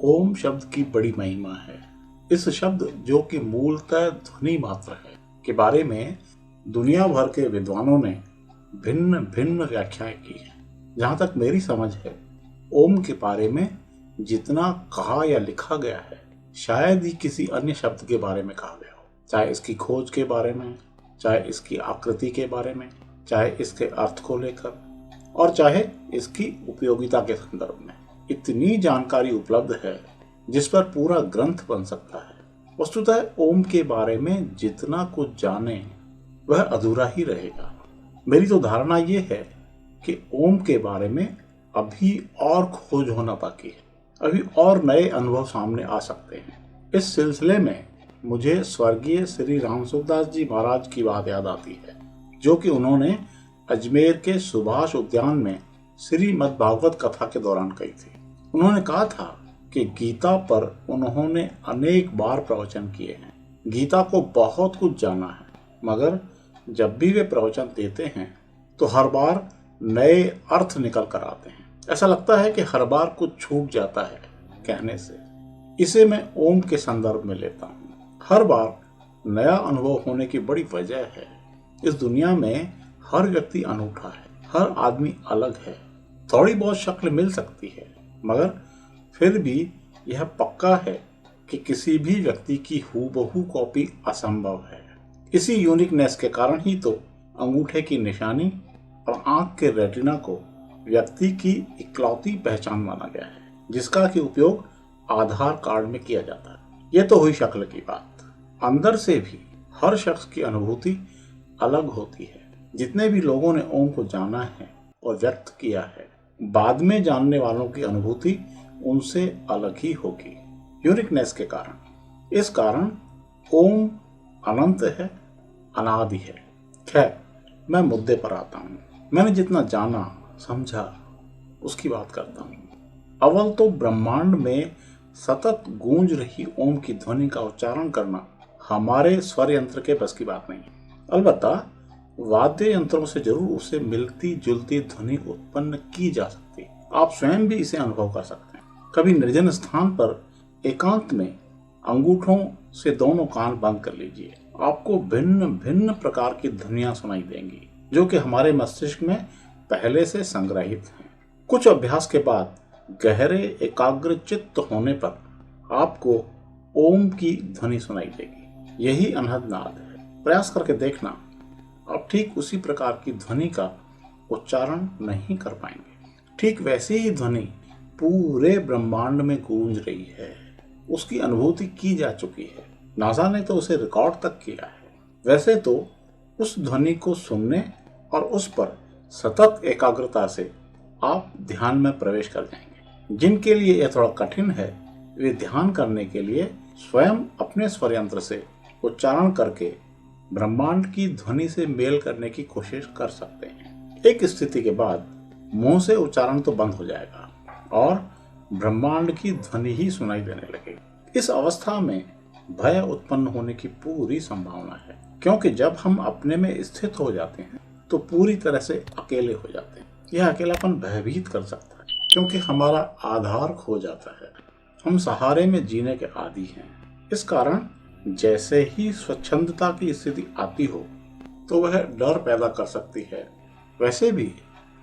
ओम शब्द की बड़ी महिमा है। इस शब्द जो कि मूलतः ध्वनि मात्र है के बारे में दुनिया भर के विद्वानों ने भिन्न भिन्न व्याख्याएं की हैं। जहां तक मेरी समझ है, ओम के बारे में जितना कहा या लिखा गया है शायद ही किसी अन्य शब्द के बारे में कहा गया हो, चाहे इसकी खोज के बारे में, चाहे इसकी आकृति के बारे में, चाहे इसके अर्थ को लेकर और चाहे इसकी उपयोगिता के संदर्भ में। इतनी जानकारी उपलब्ध है जिस पर पूरा ग्रंथ बन सकता है। वस्तुतः ओम के बारे में जितना कुछ जाने वह अधूरा ही रहेगा। मेरी तो धारणा यह है कि ओम के बारे में अभी और खोज होना बाकी है, अभी और नए अनुभव सामने आ सकते हैं। इस सिलसिले में मुझे स्वर्गीय श्री रामसुखदास जी महाराज की बात याद आती है, जो कि उन्होंने अजमेर के सुभाष उद्यान में श्रीमद् भागवत कथा के दौरान कही थी। उन्होंने कहा था कि गीता पर उन्होंने अनेक बार प्रवचन किए हैं, गीता को बहुत कुछ जाना है, मगर जब भी वे प्रवचन देते हैं तो हर बार नए अर्थ निकल कर आते हैं। ऐसा लगता है कि हर बार कुछ छूट जाता है कहने से। इसे मैं ओम के संदर्भ में लेता हूँ। हर बार नया अनुभव होने की बड़ी वजह है। इस दुनिया में हर व्यक्ति अनूठा है, हर आदमी अलग है। थोड़ी बहुत शक्ल मिल सकती है, मगर फिर भी यह पक्का है कि किसी भी व्यक्ति की हूबहू कॉपी असंभव है। इसी यूनिकनेस के कारण ही तो अंगूठे की निशानी और आंख के रेटिना को व्यक्ति की इकलौती पहचान माना गया है, जिसका कि उपयोग आधार कार्ड में किया जाता है। यह तो हुई शक्ल की बात। अंदर से भी हर शख्स की अनुभूति अलग होती है। जितने भी लोगों ने ओम को जाना है और व्यक्त किया है, बाद में जानने वालों की अनुभूति उनसे अलग ही होगी, यूनिकनेस के कारण। इस कारण ओम अनंत है, अनादि है। खैर, मैं मुद्दे पर आता हूँ। मैंने जितना जाना समझा उसकी बात करता हूँ। अव्वल तो ब्रह्मांड में सतत गूंज रही ओम की ध्वनि का उच्चारण करना हमारे स्वर यंत्र के बस की बात नहीं है। अलबत्ता वाद्य यंत्रों से जरूर उसे मिलती जुलती ध्वनि उत्पन्न की जा सकती। आप स्वयं भी इसे अनुभव कर सकते हैं। कभी निर्जन स्थान पर एकांत में अंगूठों से दोनों कान बंद कर लीजिए। आपको भिन्न भिन्न प्रकार की ध्वनियां सुनाई देंगी, जो कि हमारे मस्तिष्क में पहले से संग्रहित हैं। कुछ अभ्यास के बाद गहरे एकाग्र चित्त होने पर आपको ओम की ध्वनि सुनाई देगी। यही अनहद नाद है। प्रयास करके देखना, आप ठीक उसी प्रकार की ध्वनि का उच्चारण नहीं कर पाएंगे। ठीक वैसी ही ध्वनि पूरे ब्रह्मांड में गूंज रही है। उसकी अनुभूति की जा चुकी है। नासा ने तो उसे रिकॉर्ड तक किया है। वैसे तो उस ध्वनि को सुनने और उस पर सतत एकाग्रता से आप ध्यान में प्रवेश कर जाएंगे। जिनके लिए यह थोड़ा कठिन है, वे ध्यान करने के लिए स्वयं अपने स्वर यंत्र से उच्चारण करके ब्रह्मांड की ध्वनि से मेल करने की कोशिश कर सकते हैं। एक स्थिति के बाद मुंह से उच्चारण तो बंद हो जाएगा और ब्रह्मांड की ध्वनि ही सुनाई देने लगेगी। इस अवस्था में भय उत्पन्न होने की पूरी संभावना है, क्योंकि जब हम अपने में स्थित हो जाते हैं तो पूरी तरह से अकेले हो जाते हैं। यह अकेलापन भयभीत कर सकता है, क्योंकि हमारा आधार खो जाता है। हम सहारे में जीने के आदी हैं। इस कारण जैसे ही स्वच्छंदता की स्थिति आती हो तो वह डर पैदा कर सकती है। वैसे भी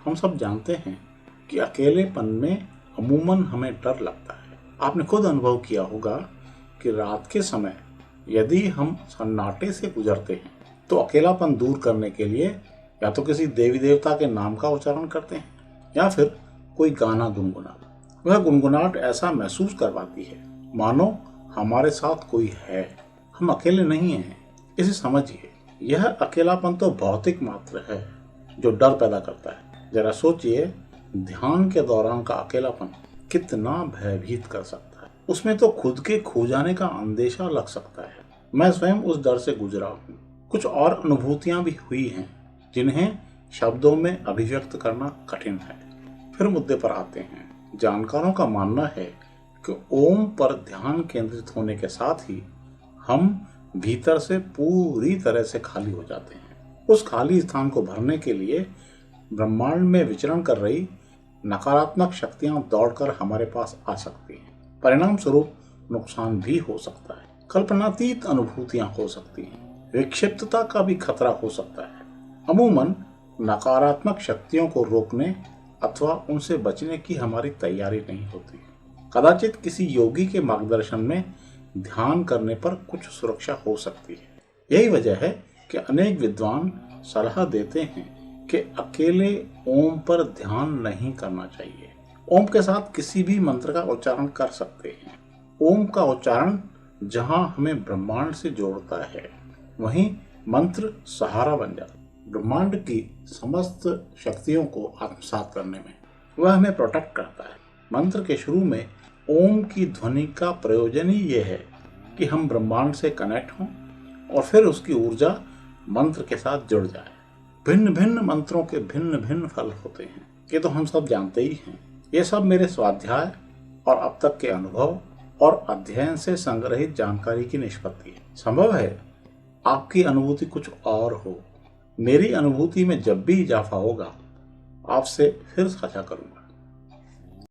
हम सब जानते हैं कि अकेलेपन में अमूमन हमें डर लगता है। आपने खुद अनुभव किया होगा कि रात के समय यदि हम सन्नाटे से गुजरते हैं तो अकेलापन दूर करने के लिए या तो किसी देवी देवता के नाम का उच्चारण करते हैं या फिर कोई गाना गुनगुनाते। वह गुनगुनाहट ऐसा महसूस करवाती है मानो हमारे साथ कोई है, हम अकेले नहीं हैं। इसे समझिए, यह अकेलापन तो भौतिक मात्र है जो डर पैदा करता है। जरा सोचिए, ध्यान के दौरान का अकेलापन कितना भयभीत कर सकता है। उसमें तो खुद के खो जाने का अंदेशा लग सकता है। मैं स्वयं उस डर से गुजरा हूँ। कुछ और अनुभूतियां भी हुई हैं जिन्हें शब्दों में अभिव्यक्त करना कठिन है। फिर मुद्दे पर आते हैं। जानकारों का मानना है कि ओम पर ध्यान केंद्रित होने के साथ ही हम भीतर से पूरी तरह से खाली हो जाते हैं। उस खाली स्थान को भरने के लिए ब्रह्मांड में विचरण कर रही नकारात्मक शक्तियां दौड़कर हमारे पास आ सकती हैं। परिणाम स्वरूप नुकसान भी हो सकता है। कल्पनातीत अनुभूतियां हो सकती हैं, विक्षिप्तता का भी खतरा हो सकता है। अमूमन नकारात्मक शक्तियों को रोकने अथवा उनसे बचने की हमारी तैयारी नहीं होती। कदाचित किसी योगी के मार्गदर्शन में ध्यान करने पर कुछ सुरक्षा हो सकती है। यही वजह है कि अनेक विद्वान सलाह देते हैं कि अकेले ओम पर ध्यान नहीं करना चाहिए। ओम के साथ किसी भी मंत्र का उच्चारण कर सकते हैं। ओम का उच्चारण जहां हमें ब्रह्मांड से जोड़ता है, वहीं मंत्र सहारा बन जाता है। ब्रह्मांड की समस्त शक्तियों को आत्मसात करने में वह हमें प्रोटेक्ट करता है। मंत्र के शुरू में ओम की ध्वनि का प्रयोजन ही यह है कि हम ब्रह्मांड से कनेक्ट हों और फिर उसकी ऊर्जा मंत्र के साथ जुड़ जाए। भिन्न भिन्न मंत्रों के भिन्न भिन्न फल होते हैं, ये तो हम सब जानते ही हैं। ये सब मेरे स्वाध्याय और अब तक के अनुभव और अध्ययन से संग्रहित जानकारी की निष्पत्ति है। संभव है आपकी अनुभूति कुछ और हो। मेरी अनुभूति में जब भी इजाफा होगा आपसे फिर साझा करूंगा।